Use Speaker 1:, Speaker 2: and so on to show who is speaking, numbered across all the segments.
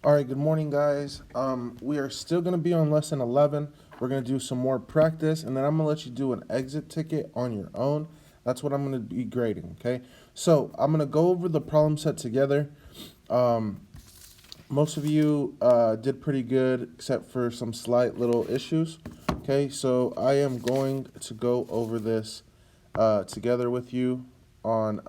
Speaker 1: All right, good morning, guys. We are still going to be on lesson 11. We're going to do some more practice, and then I'm going to let you do an exit ticket on your own. That's what I'm going to be grading, okay? So I'm going to go over the problem set together. Most of you did pretty good, except for some slight little issues, okay? So I am going to go over this together with you on,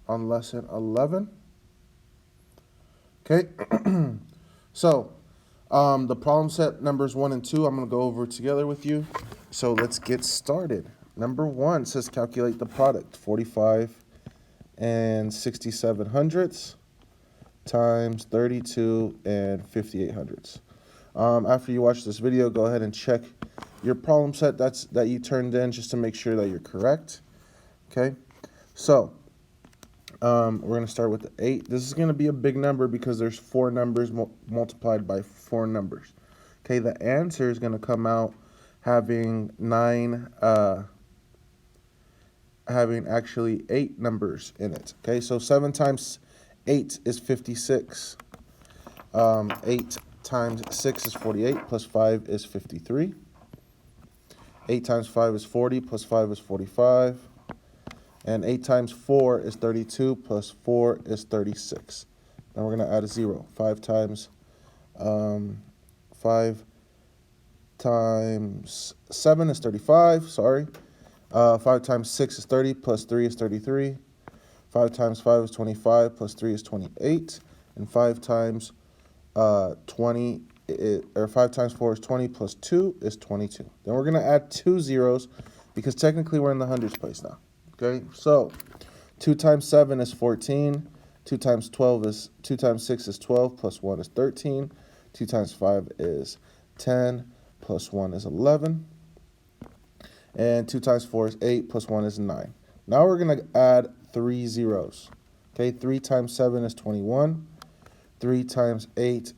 Speaker 1: on lesson 11. Okay, so the problem set numbers 1 and 2, I'm going to go over together with you. So let's get started. Number 1 says calculate the product, 45 and 67 hundredths times 32 and 58 hundredths. After you watch this video, go ahead and check your problem set that you turned in just to make sure that you're correct. Okay, so we're going to start with the 8. This is going to be a big number because there's 4 numbers multiplied by 4 numbers. Okay, the answer is going to come out having having actually 8 numbers in it. Okay, so 7 times 8 is 56. 8 times 6 is 48, plus 5 is 53. 8 times 5 is 40, plus 5 is 45. And 8 times 4 is 32, plus 4 is 36. Then we're going to add a 0. 5 times 7 is 35, sorry. 5 times 6 is 30, plus 3 is 33. 5 times 5 is 25, plus 3 is 28. And 5 times 5 times 4 is 20, plus 2 is 22. Then we're going to add 2 zeros because technically we're in the hundreds place now. Okay, so 2 times 7 is 14. 2 times 6 is 12, plus 1 is 13. 2 times 5 is 10, plus 1 is 11. And 2 times 4 is 8, plus 1 is 9. Now we're going to add 3 zeros. Okay, 3 times 7 is 21. 3 times 6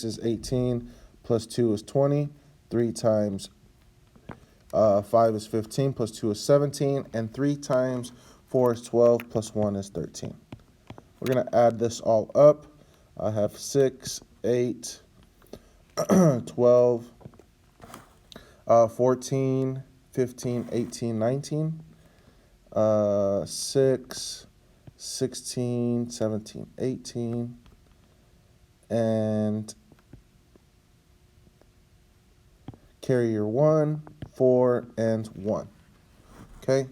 Speaker 1: is 18, plus 2 is 20. 3 times 5 is 15, plus 2 is 17, and 3 times 4 is 12, plus 1 is 13. We're going to add this all up. I have 6, 8, 12, 14, 15, 18, 19, 6, 16, 17, 18, and carry your 1, 4, and 1. Okay,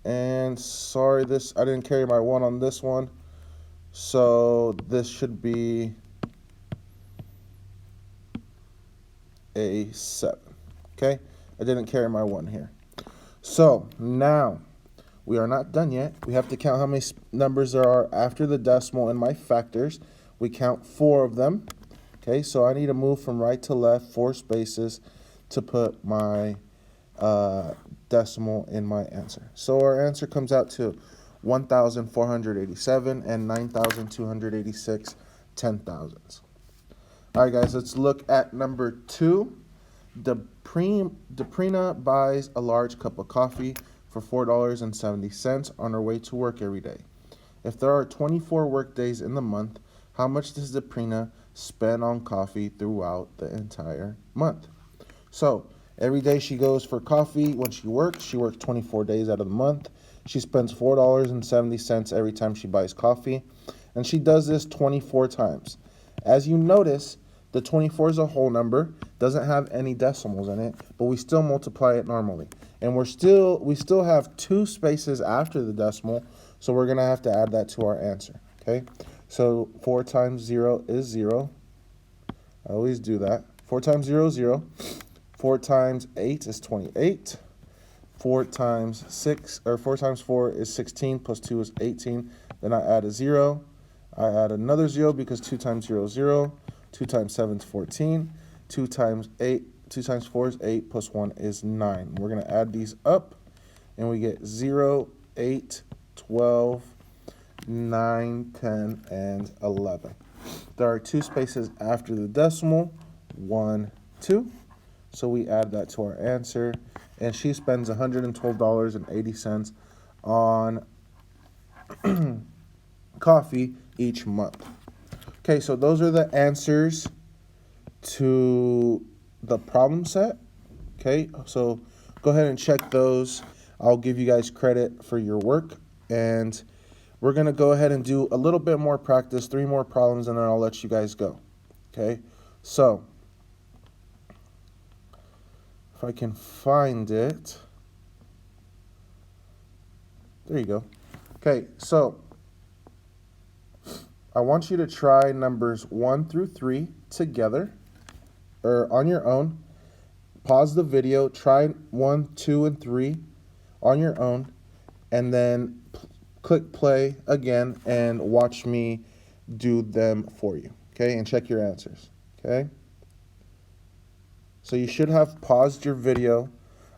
Speaker 1: and sorry, I didn't carry my 1 on this one, so this should be a 7. Okay, I didn't carry my 1 here. So now we are not done yet. We have to count how many numbers there are after the decimal in my factors. We count 4 of them. Okay, so I need to move from right to left 4 spaces to put my decimal in my answer. So our answer comes out to 1,487 and 9,286 10,000s. All right, guys, let's look at number 2. Deprina buys a large cup of coffee for $4.70 on her way to work every day. If there are 24 work days in the month, how much does Deprina spend on coffee throughout the entire month? So every day she goes for coffee when she works 24 days out of the month. She spends $4.70 every time she buys coffee, and she does this 24 times. As you notice, the 24 is a whole number, doesn't have any decimals in it, but we still multiply it normally. And we still have 2 spaces after the decimal, so we're going to have to add that to our answer, okay? So 4 times 0 is 0. I always do that. 4 times 0 is 0. 4 times 8 is 28. 4 times 4 is 16, plus 2 is 18. Then I add a 0. I add another 0 because 2 times 0 is 0. 2 times 7 is 14. 2 times 4 is 8, plus 1 is 9. We're going to add these up, and we get 0, 8, 12, 9, 10, and 11. There are 2 spaces after the decimal, 1, 2. So we add that to our answer, and she spends $112.80 on coffee each month. Okay, so those are the answers to the problem set. Okay, so go ahead and check those. I'll give you guys credit for your work, and we're going to go ahead and do a little bit more practice, 3 more problems, and then I'll let you guys go. Okay, so if I can find it. There you go. Okay, so I want you to try numbers 1 through 3 together or on your own. Pause the video, try 1, 2, and 3 on your own, and then click play again and watch me do them for you, okay? And check your answers, okay? So you should have paused your video.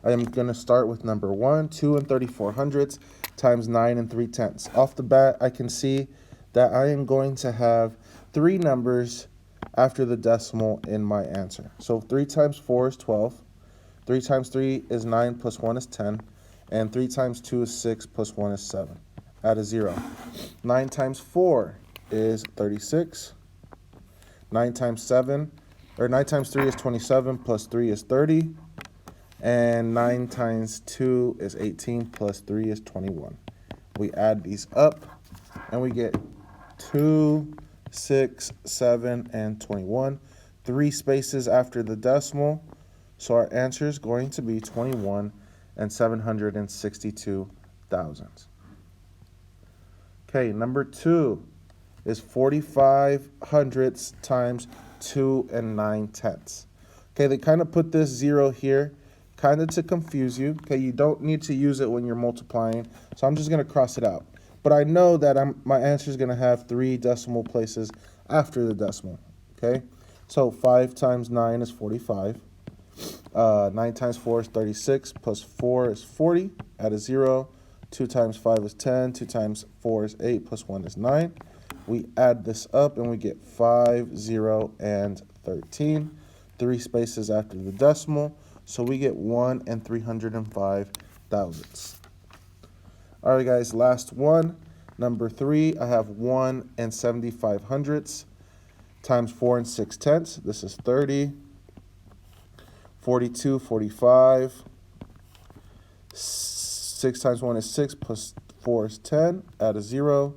Speaker 1: I am going to start with number 1, 2 and 34 hundredths times 9 and 3/10. Off the bat, I can see that I am going to have 3 numbers after the decimal in my answer. So 3 times 4 is 12, 3 times 3 is 9 plus 1 is 10, and 3 times 2 is 6 plus 1 is 7. Add a 0. 9 times 4 is 36. 9 times 3 is 27 plus 3 is 30. And 9 times 2 is 18 plus 3 is 21. We add these up and we get 2, 6, 7, and 21. 3 spaces after the decimal. So our answer is going to be 21 and 762 thousandths. Okay, number 2 is 45 hundredths times 2 and 9/10. Okay, they kind of put this 0 here kind of to confuse you. Okay, you don't need to use it when you're multiplying, so I'm just going to cross it out. But I know that my answer is going to have 3 decimal places after the decimal. Okay, so 5 times 9 is 45. 9 times 4 is 36, plus 4 is 40. Add a 0. 2 times 5 is 10. 2 times 4 is 8, plus 1 is 9. We add this up and we get 5, 0, and 13. 3 spaces after the decimal. So we get 1 and 305 thousandths. All right, guys, last one. Number 3, I have 1 and 75 hundredths times 4 and 6/10. This is 30. 42, 45. 6 times 1 is 6, plus 4 is 10. Add a 0.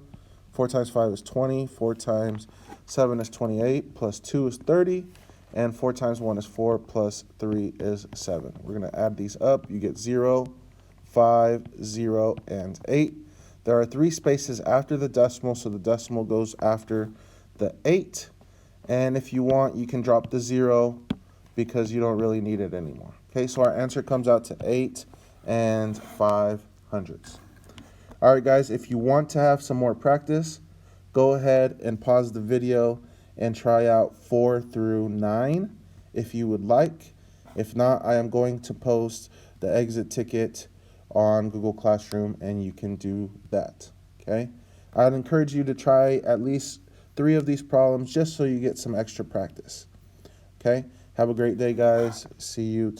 Speaker 1: 4 times 5 is 20. 4 times 7 is 28. Plus 2 is 30. And 4 times 1 is 4, plus 3 is 7. We're going to add these up. You get 0, 5, 0, and 8. There are 3 spaces after the decimal, so the decimal goes after the 8. And if you want, you can drop the 0 because you don't really need it anymore. Okay, so our answer comes out to 8 and 5 hundredths. All right, guys, if you want to have some more practice, go ahead and pause the video and try out 4 through 9 if you would like. If not, I am going to post the exit ticket on Google Classroom and you can do that, okay? I'd encourage you to try at least 3 of these problems just so you get some extra practice, okay? Have a great day, guys. See you